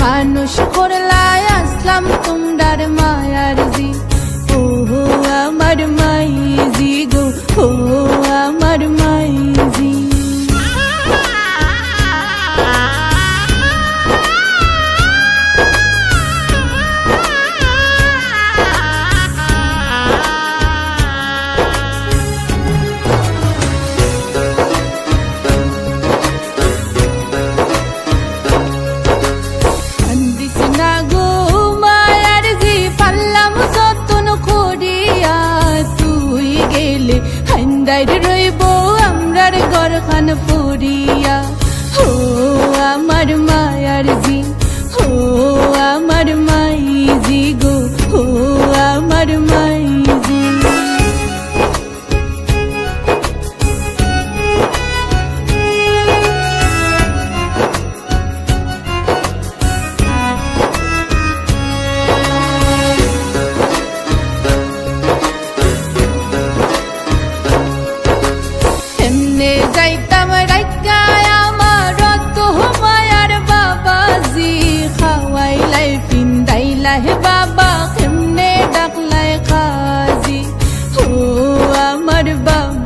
মানুষ করলাই আসলাম তোমরার মায়ার জি ও আমার মাইজি গো ও আমার মাইজি রইব আমরার ঘরখান পুরিয়া ও আমার মায়ার জি ও আমার মাইজি গো ও আমার মাইজি যাইতাম রাইকায় আমার তো মায়ার বাবাজি খাওয়াইলাই পিন্দাইলাই বাবা কেমনে ডাকলাই খাজি ও আমার বাবা